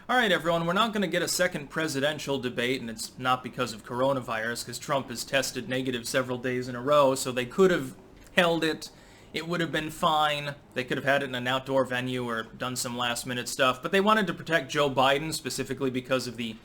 All right, everyone, we're not going to get a second presidential debate, and it's not because of coronavirus, because Trump has tested negative several days in a row, so they could have held it. It would have been fine. They could have had it in an outdoor venue or done some last-minute stuff, but they wanted to protect Joe Biden, specifically because of the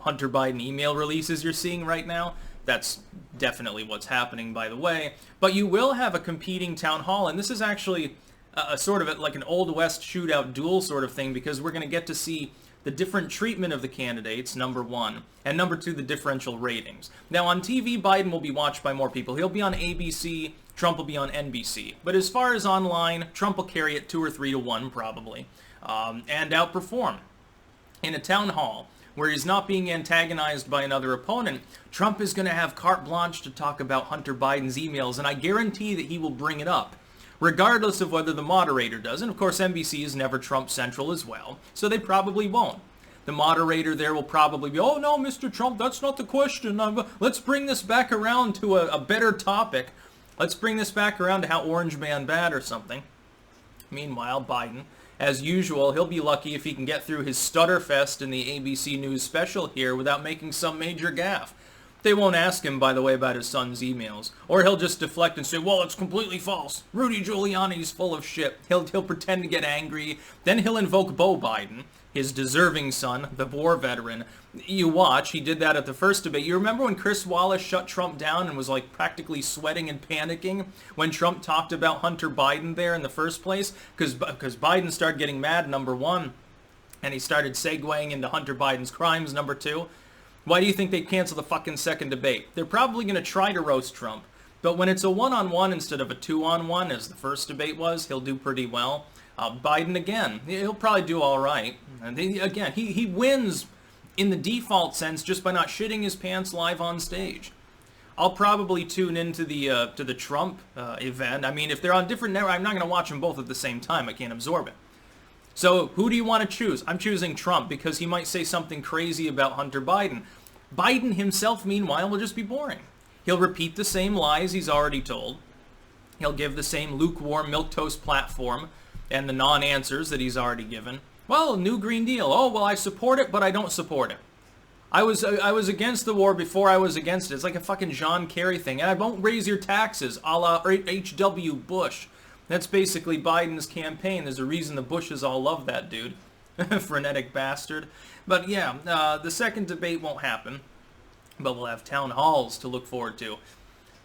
Hunter Biden email releases you're seeing right now. That's definitely what's happening, by the way. But you will have a competing town hall, and this is actually a sort of like an Old West shootout duel sort of thing, because we're going to get to see the different treatment of the candidates, number one, and number two, the differential ratings. Now, on TV, Biden will be watched by more people. He'll be on ABC, Trump will be on NBC. But as far as online, Trump will carry it 2 or 3 to 1, probably, and outperform. In a town hall, where he's not being antagonized by another opponent, Trump is going to have carte blanche to talk about Hunter Biden's emails, and I guarantee that he will bring it up, regardless of whether the moderator does. And of course, NBC is never Trump Central as well, so they probably won't. The moderator there will probably be, oh no, Mr. Trump, that's not the question. Let's bring this back around to a better topic. Let's bring this back around to how Orange Man bad or something. Meanwhile, Biden, as usual, he'll be lucky if he can get through his stutterfest in the ABC News special here without making some major gaffe. They won't ask him, by the way, about his son's emails. Or he'll just deflect and say, well, it's completely false. Rudy Giuliani's full of shit. He'll pretend to get angry. Then he'll invoke Beau Biden, his deserving son, the war veteran. You watch. He did that at the first debate. You remember when Chris Wallace shut Trump down and was like practically sweating and panicking when Trump talked about Hunter Biden there in the first place? Because Biden started getting mad, number one, and he started segueing into Hunter Biden's crimes, number two. Why do you think they cancel the fucking second debate? They're probably going to try to roast Trump, but when it's a one-on-one instead of a two-on-one, as the first debate was, he'll do pretty well. Biden, again, he'll probably do all right. And again, he wins in the default sense just by not shitting his pants live on stage. I'll probably tune into the Trump event. I mean, if they're on different networks, I'm not going to watch them both at the same time. I can't absorb it. So who do you want to choose? I'm choosing Trump because he might say something crazy about Hunter Biden. Biden himself, meanwhile, will just be boring. He'll repeat the same lies he's already told. He'll give the same lukewarm milquetoast platform and the non-answers that he's already given. Well, New Green Deal. Oh, well, I support it, but I don't support it. I was against the war before I was against it. It's like a fucking John Kerry thing. And I won't raise your taxes, a la H.W. Bush. That's basically Biden's campaign. There's a reason the Bushes all love that dude. Frenetic bastard. But yeah, the second debate won't happen. But we'll have town halls to look forward to.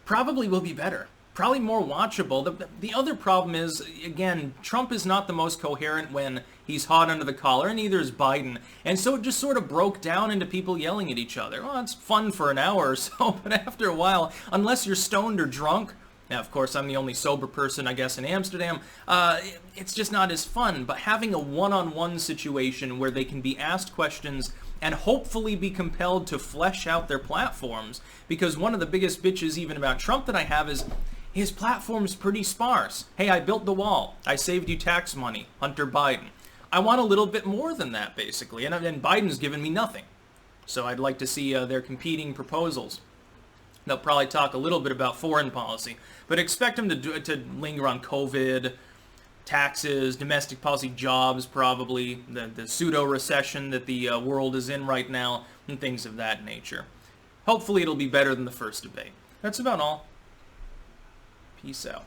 Probably will be better. Probably more watchable. The other problem is, again, Trump is not the most coherent when he's hot under the collar, and neither is Biden. And so it just sort of broke down into people yelling at each other. Well, it's fun for an hour or so, but after a while, unless you're stoned or drunk, now, of course, I'm the only sober person, I guess, in Amsterdam. It's just not as fun. But having a one-on-one situation where they can be asked questions and hopefully be compelled to flesh out their platforms, because one of the biggest bitches even about Trump that I have is his platform's pretty sparse. Hey, I built the wall. I saved you tax money. Hunter Biden. I want a little bit more than that, basically. And Biden's given me nothing. So I'd like to see their competing proposals. They'll probably talk a little bit about foreign policy, but expect them to linger on COVID, taxes, domestic policy, jobs, probably, the pseudo-recession that the world is in right now, and things of that nature. Hopefully it'll be better than the first debate. That's about all. Peace out.